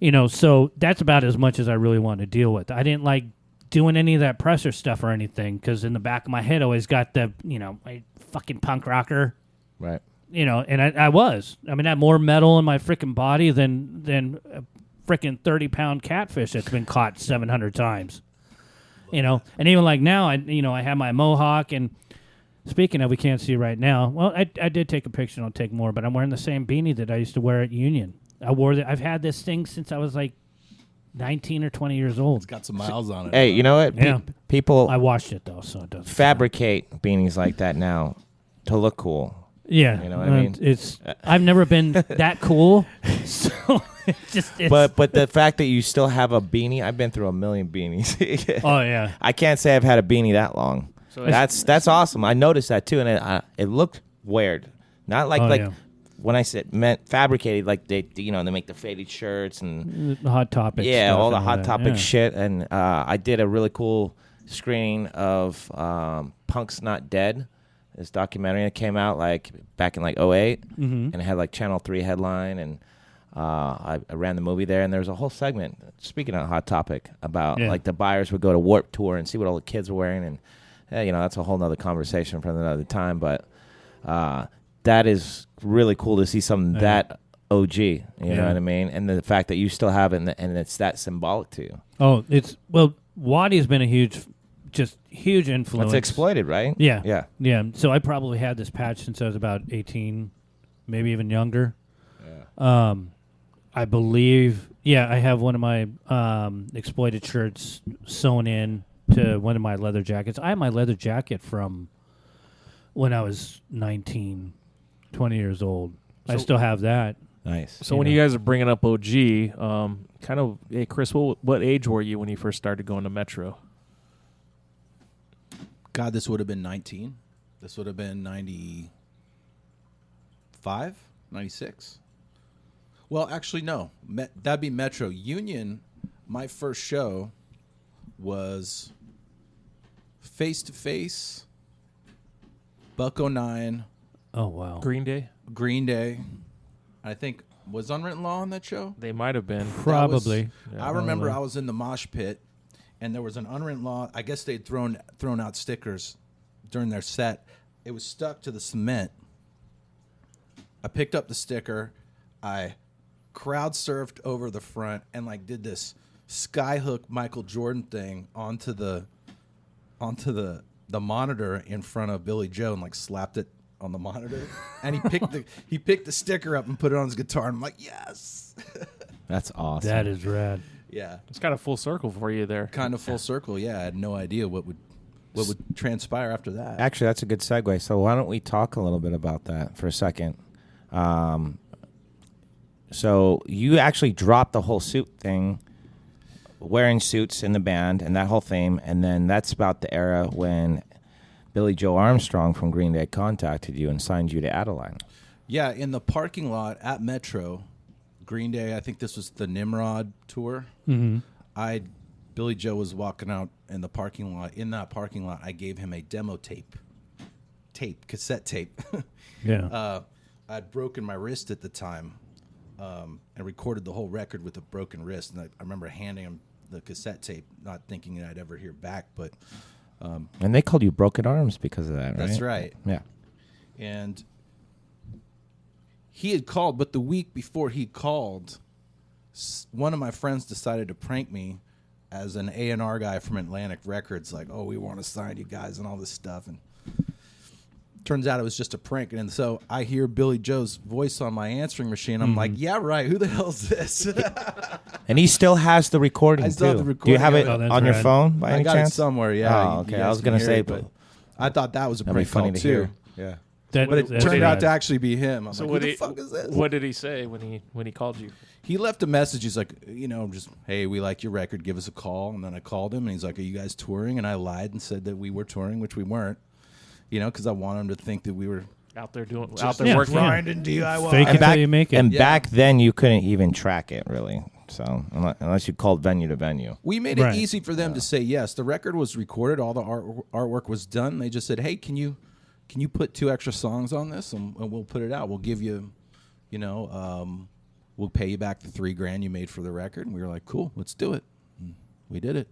Yeah. So that's about as much as I really want to deal with. I didn't like doing any of that presser stuff or anything because in the back of my head I always got the, my fucking punk rocker. Right. And I was. I mean, I had more metal in my freaking body than a freaking 30-pound catfish that's been caught 700 times. And even like now, I have my mohawk. And speaking of, we can't see right now. Well, I did take a picture, and I'll take more. But I'm wearing the same beanie that I used to wear at Union. I've had this thing since I was like 19 or 20 years old. It's got some miles on it. Hey, you know what? Yeah. People I washed it though, so it doesn't fabricate beanies like that now to look cool. Yeah, you know what I mean. I've never been that cool, so it's But the fact that you still have a beanie, I've been through a million beanies. Oh yeah, I can't say I've had a beanie that long. So that's awesome. I noticed that too, and it looked weird. Not like yeah. when I said meant fabricated, like they make the faded shirts and the Hot Topic. yeah, stuff all the and Hot that. Topic Yeah. shit. And I did a really cool screening of Punk's Not Dead. This documentary that came out like back in like 08, and it had like Channel 3 headline, and I ran the movie there, and there was a whole segment, speaking of Hot Topic, about like the buyers would go to Warped Tour and see what all the kids were wearing, and that's a whole nother conversation for another time, but that is really cool to see something that OG, you know what I mean? And the fact that you still have it, and it's that symbolic to you. Oh, Waddy's been a huge influence. It's exploited, right? Yeah. So I probably had this patch since I was about 18, maybe even younger. Yeah. I believe, I have one of my exploited shirts sewn in to one of my leather jackets. I have my leather jacket from when I was 19, 20 years old. I still have that. Nice. So when you guys are bringing up OG, hey, Chris, what age were you when you first started going to Metro? God, this would have been 19. This would have been 95, 96. Well, actually, no. That'd be Metro. Union, my first show was Face to Face, Buck 09, Oh, wow. Green Day? Green Day. I think, was Unwritten Law on that show? They might have been. Probably. I remember I was in the mosh pit, and there was an Unwritten Law. I guess they'd thrown out stickers during their set. It was stuck to the cement. I picked up the sticker. I crowd surfed over the front and did this skyhook Michael Jordan thing onto the monitor in front of Billy Joe and slapped it on the monitor. And he picked the sticker up and put it on his guitar, and I'm like, yes. That's awesome. That is rad. Yeah. It's kind of full circle for you there. Kind of full circle, yeah. I had no idea what would transpire after that. Actually, that's a good segue. So why don't we talk a little bit about that for a second? So you actually dropped the whole suit thing, wearing suits in the band and that whole theme, and then that's about the era when Billy Joe Armstrong from Green Day contacted you and signed you to Adeline. Yeah, in the parking lot at Metro, Green Day, I think this was the Nimrod tour. Mm-hmm. Billy Joe was walking out in the parking lot. In that parking lot, I gave him a demo cassette tape. Yeah. I'd broken my wrist at the time, and recorded the whole record with a broken wrist. And I remember handing him the cassette tape, not thinking that I'd ever hear back. But and they called you Broken Arms because of that, right? that's right. Yeah. And he had called, but the week before he called, one of my friends decided to prank me as an A&R guy from Atlantic Records, we want to sign you guys and all this stuff. And turns out it was just a prank. And so I hear Billy Joe's voice on my answering machine. I'm like, yeah, right. Who the hell's this? And he still has the recording, I still have too. the Do you have it recording. Oh, on your that's phone by I any got chance? it somewhere, yeah. Oh, You okay. guys I was can going to hear say, it, but I thought that was a that'd be prank funny call, to too. hear. Yeah. But it That's turned rad. out to actually be him. I'm So like, who the fuck is this? what did he say when he called you? He left a message. He's like, just, hey, we like your record. Give us a call. And then I called him, and he's like, are you guys touring? And I lied and said that we were touring, which we weren't, because I wanted him to think that we were out there working. grinding DIY. Fake it till you make it. And back then, you couldn't even track it, really. So unless you called venue to venue. We made it easy for them to say yes. The record was recorded. All the artwork was done. They just said, hey, can you put 2 extra songs on this, and we'll put it out. We'll give you, we'll pay you back the $3,000 you made for the record. And we were like, cool, let's do it. And we did it.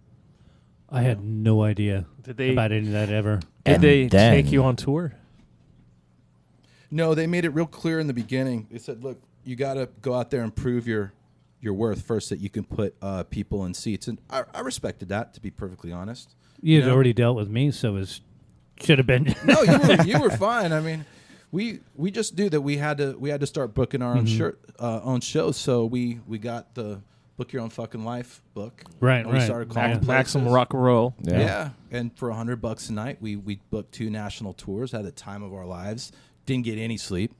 I had no idea about any of that ever. Did they take you on tour? No, they made it real clear in the beginning. They said, look, you got to go out there and prove your worth first, that you can put people in seats. And I respected that, to be perfectly honest. You'd already dealt with me, so it should have been. No, you were fine. I mean, we just knew that we had to start booking our own shows. So we got the Book Your Own Fucking Life book. Right, We started calling Maximum Rock and Roll. Yeah. And for $100 a night, we booked 2 national tours, had the time of our lives, didn't get any sleep,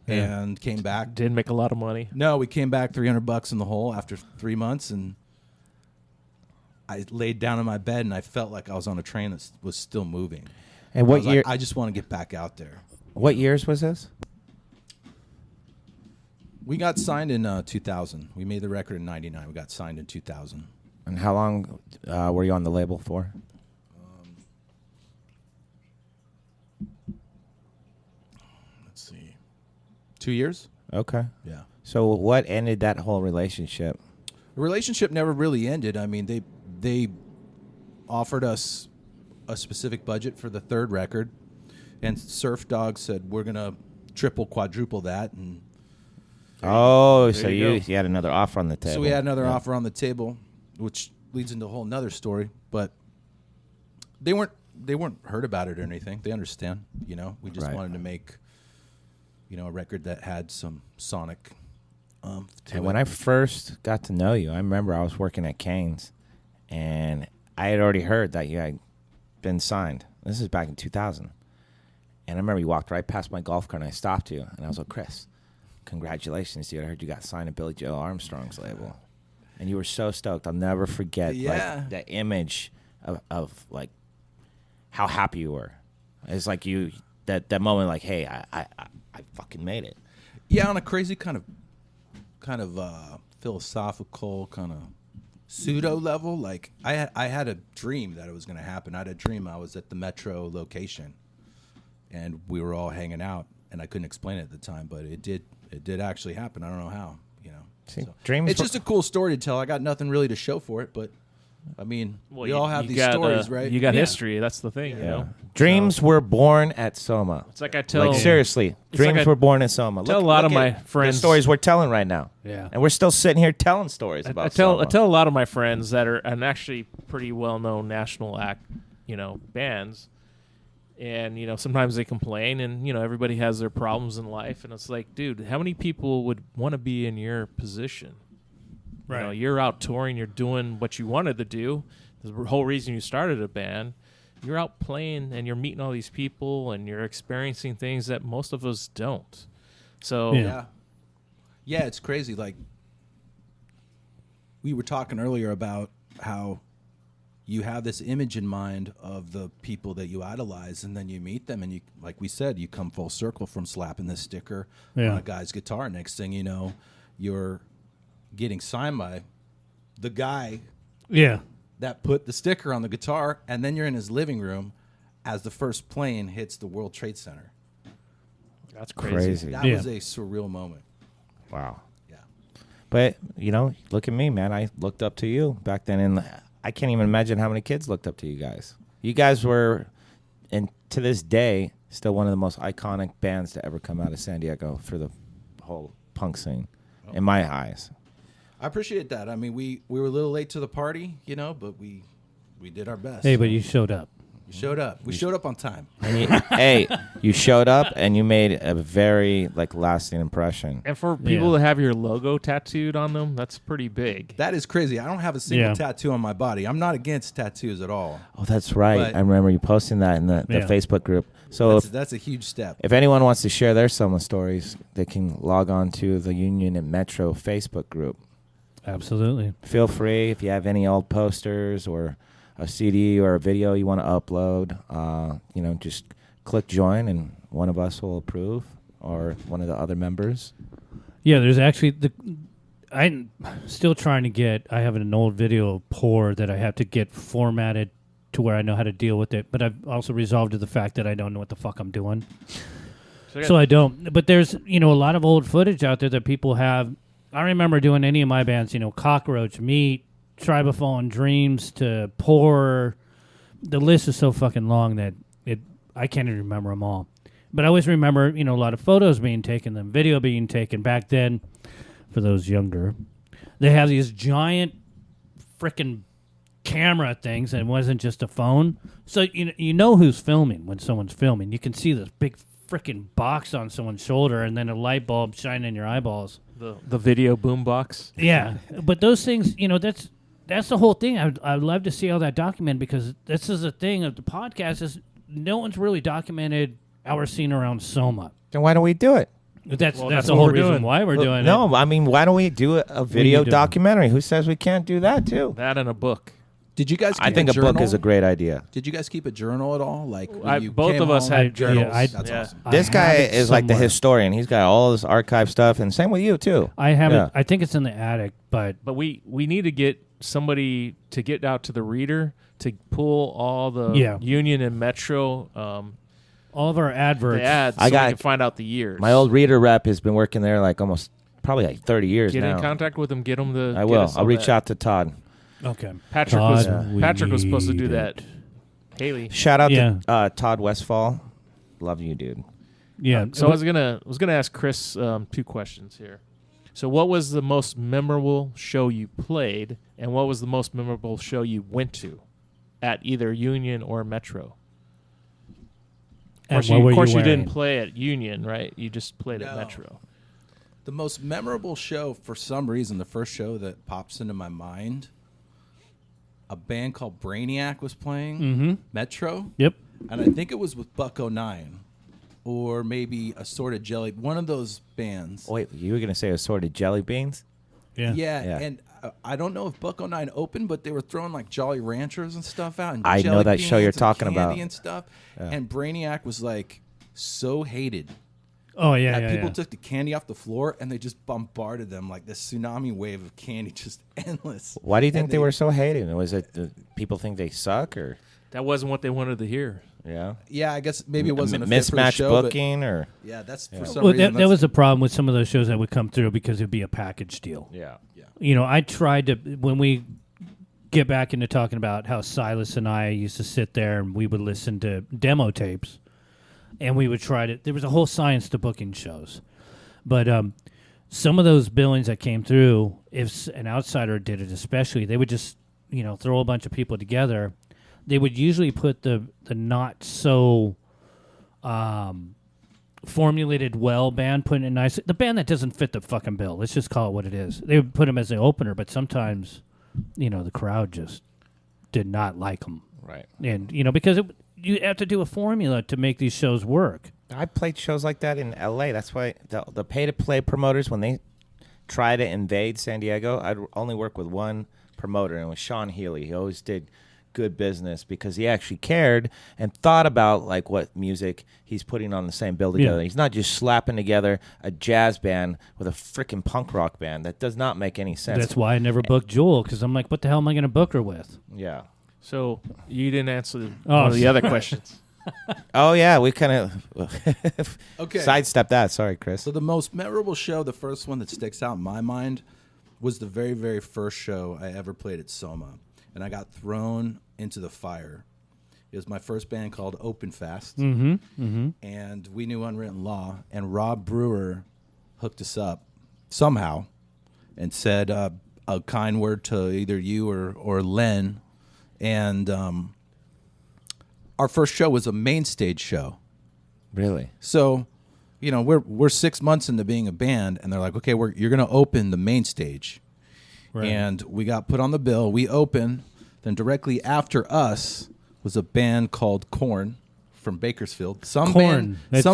and came back. Didn't make a lot of money. No, we came back $300 in the hole after 3 months, and I laid down in my bed, and I felt like I was on a train that was still moving. And what year? I just want to get back out there. What years was this? We got signed in 2000. We made the record in 99. We got signed in 2000. And how long were you on the label for? Let's see. 2 years? Okay. Yeah. So what ended that whole relationship? The relationship never really ended. I mean, they offered us a specific budget for the 3rd record, and Surf Dog said, we're going to triple, quadruple that. And so you you had another offer on the table. so we had another offer on the table, which leads into a whole nother story. But they weren't hurt about it or anything. They understand. We just wanted to make a record that had some sonic. And when I first got to know you, I remember I was working at Kane's, and I had already heard that you had been signed. This is back in 2000. And I remember you walked right past my golf cart, and I stopped you, and I was like, Chris, congratulations, dude. I heard you got signed to Billy Joe Armstrong's label. And you were so stoked. I'll never forget like the image of like how happy you were. It's like that moment, like, hey, I fucking made it. Yeah, on a crazy kind of philosophical kind of pseudo level. Like I had a dream that it was going to happen. I had a dream I was at the Metro location, and we were all hanging out, and I couldn't explain it at the time, but it did actually happen. I don't know how. See, So, dreams. it's just a cool story to tell. I got nothing really to show for it, but I mean, we all have these got, stories, right? You got history. That's the thing, you know. Dreams were born at Soma. It's like I tell. Like seriously, dreams were born at Soma. Tell a lot of my friends the stories we're telling right now. Yeah, and we're still sitting here telling stories about. I tell a lot of my friends that are actually pretty well known national act, bands, and sometimes they complain, and everybody has their problems in life, and it's like, dude, how many people would want to be in your position? Right. You're out touring, you're doing what you wanted to do. The whole reason you started a band. You're out playing and you're meeting all these people and you're experiencing things that most of us don't. So yeah, it's crazy. Like we were talking earlier about how you have this image in mind of the people that you idolize, and then you meet them, and you, like we said, you come full circle from slapping this sticker on a guy's guitar. Next thing you know, you're getting signed by the guy that put the sticker on the guitar, and then you're in his living room as the first plane hits the World Trade Center. That's crazy. That was a surreal moment. Wow. Yeah. But, look at me, man. I looked up to you back then, and I can't even imagine how many kids looked up to you guys. You guys were, and to this day, still one of the most iconic bands to ever come out of San Diego for the whole punk scene, in my eyes. I appreciate that. I mean, we were a little late to the party, but we did our best. Hey, but you showed up. You showed up. We showed up on time. And you showed up and you made a very lasting impression. And for people to have your logo tattooed on them, that's pretty big. That is crazy. I don't have a single tattoo on my body. I'm not against tattoos at all. Oh, that's right. But I remember you posting that in the Facebook group. So that's a huge step. if anyone wants to share their Soma stories, they can log on to the Union and Metro Facebook group. Absolutely. Feel free if you have any old posters or a CD or a video you want to upload, just click join and one of us will approve, or one of the other members. Yeah, there's actually I'm still trying to get. I have an old video of Pour that I have to get formatted to where I know how to deal with it. But I've also resolved to the fact that I don't know what the fuck I'm doing. So I don't. But there's a lot of old footage out there that people have. I remember doing any of my bands. Cockroach, Meat, Tribe of Fallen Dreams to Pour. The list is so fucking long that I can't even remember them all. But I always remember, a lot of photos being taken, then video being taken. Back then, for those younger, they have these giant frickin' camera things, and it wasn't just a phone. So you know who's filming when someone's filming. You can see this big frickin' box on someone's shoulder, and then a light bulb shining in your eyeballs. The video boom box. Yeah, but those things, that's the whole thing. I'd love to see all that documented, because this is the thing of the podcast is no one's really documented our scene around Soma. Then why don't we do it? That's what the whole we're reason doing. why we're doing it. No, I mean, why don't we do a video need to- documentary? Who says we can't do that too? That and a book. Did you guys keep I think a journal? book is a great idea. Did you guys keep a journal at all? When you Both came of us home? had journals. That's awesome. This I guy have it is like the somewhere. historian. He's got all this archive stuff, and same with you too. I have Yeah. it. I think it's in the attic, but But we need to get somebody to get out to the reader to pull all the Union and Metro all of our adverts. the ads I so got- we can find out the years. My old reader rep has been working there probably 30 years Get now. in contact with them. Get them to. I get will. us I'll all reach that. out to Todd. Okay. Patrick Todd, was we supposed to do need that. it. Haley. Shout out Yeah. to Todd Westfall. Love you, dude. Yeah. So I was gonna ask Chris two questions here. So what was the most memorable show you played, and what was the most memorable show you went to, at either Union or Metro? And what were Of course, you wearing? didn't play at Union, right? You just played at No. Metro. The most memorable show, for some reason, the first show that pops into my mind, a band called Brainiac was playing, Metro. Yep. And I think it was with Buck-O-Nine, or maybe Assorted Jelly, one of those bands. Wait, you were going to say assorted jelly beans? Yeah. Yeah, Yeah. and I don't know if Buck-O-Nine opened, but they were throwing like Jolly Ranchers and stuff out. And I know jelly that show you're beans and talking candy about. and stuff. And Brainiac was like so hated. Oh yeah. that Yeah. people yeah. took the candy off the floor and they just bombarded them like this tsunami wave of candy, just endless. Why do you think And they were so hated? Was it people think they suck, or That wasn't what they wanted to hear. yeah, Yeah, I guess maybe it wasn't a fit for the mismatched show, but booking, or yeah, that's for some Well, reason. that was the problem with some of those shows that would come through, because it'd be a package deal. yeah. I tried to, when we get back into talking about how Silas and I used to sit there and we would listen to demo tapes, and we would try to, there was a whole science to booking shows. But some of those billings that came through, if an outsider did it especially, they would just, throw a bunch of people together. They would usually put the not so formulated well band, putting it nice. The band that doesn't fit the fucking bill. Let's just call it what it is. They would put them as the opener, but sometimes, the crowd just did not like them. Right. And, because you have to do a formula to make these shows work. I played shows like that in L.A. That's why the pay-to-play promoters, when they try to invade San Diego, I'd only work with one promoter, and it was Sean Healy. He always did good business because he actually cared and thought about like what music he's putting on the same bill together. Yeah. He's not just slapping together a jazz band with a freaking punk rock band. That does not make any sense. That's why I never booked Jewel, because I'm like, what the hell am I going to book her with? Yeah. So you didn't answer one Oh, of the other questions. Oh yeah, we kind of Okay. sidestepped that. Sorry, Chris. So the most memorable show, the first one that sticks out in my mind, was the very, very first show I ever played at Soma. And I got thrown into the fire. It was my first band called Open Fast. And we knew Unwritten Law. And Rob Brewer hooked us up somehow and said a kind word to either you or Len. And our first show was a main stage show. Really? So, we're 6 months into being a band, and they're like, okay, you're going to open the main stage. Right. And we got put on the bill. We open. Then directly after us was a band called Korn from Bakersfield. Some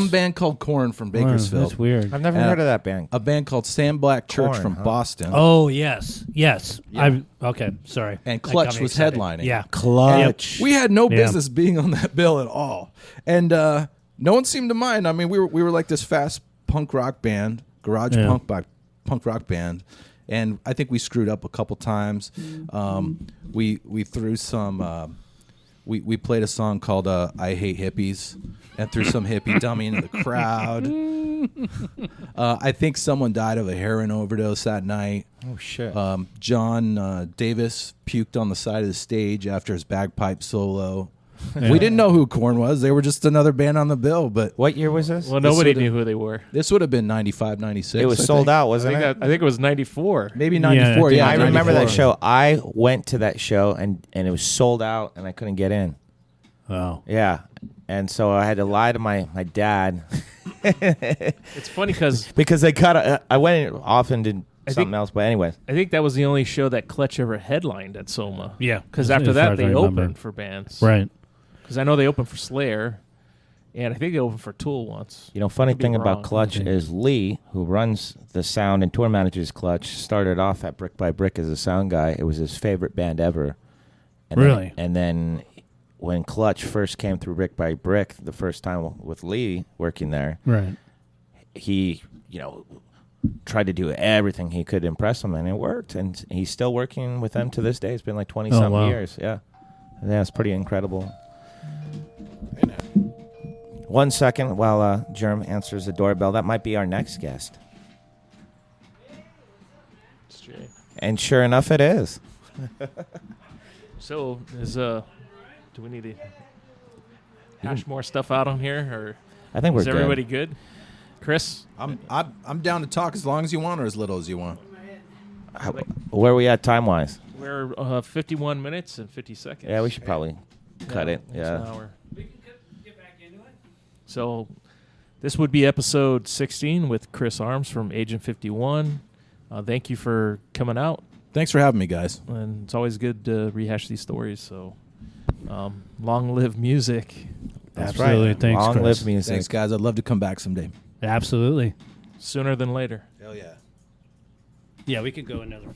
band called Korn from Bakersfield. That's weird. I've never heard of that band. A band called Sam Black Church Korn, from huh? Boston. Oh, yes. Yeah. Okay, sorry. And That got Clutch me was excited. headlining. Yeah. Clutch. We had no Yeah. business being on that bill at all, and no one seemed to mind. I mean, we were like this fast punk rock band, garage punk rock band, and I think we screwed up a couple times. We threw some. We played a song called "I Hate Hippies" and threw some hippie dummy into the crowd. I think someone died of a heroin overdose that night. Oh shit. John Davis puked on the side of the stage after his bagpipe solo. Yeah. We didn't know who Korn was. They were just another band on the bill. But What year was this? Well, nobody would've- knew who they were. this would have been 95, 96. It was I sold think. out, I wasn't think, it? I think it was 94. Maybe 94. Yeah, Yeah, I remember 94. that show. I went to that show and it was sold out and I couldn't get in. Oh. Yeah. And so I had to lie to my dad It's funny because because I went off and did I something think- else. But anyways, I think that was the only show that Clutch ever headlined at Soma. Yeah. Because as- after as far that, as I they remember. opened for bands. Right. Because I know they opened for Slayer, and I think they opened for Tool once. funny Could be thing wrong. about Clutch Okay. is Lee, who runs the sound and tour manages Clutch, started off at Brick by Brick as a sound guy. It was his favorite band ever. And Really? Then when Clutch first came through Brick by Brick, the first time with Lee working there, Right. he, tried to do everything he could to impress them, and it worked. And he's still working with them to this day. It's been like 20-something wow. years. Yeah. Yeah, it's pretty incredible. 1 second while Jerm answers the doorbell. That might be our next guest. It's Jay. And sure enough, it is. So, do we need to hash more stuff out on here, or I think we're is good. everybody good? Chris? I'm down to talk as long as you want or as little as you want. Where are we at time-wise? We're 51 minutes and 50 seconds. Yeah, we should probably cut it. almost an Yeah. hour. So this would be episode 16 with Chris Arms from Agent 51. Thank you for coming out, Thanks for having me, guys. and it's always good to rehash these stories. So long live music. That's Absolutely. right. Thanks, Long Chris. live music. Thanks, guys. I'd love to come back someday. Absolutely. Sooner than later. Hell yeah. Yeah, we could go another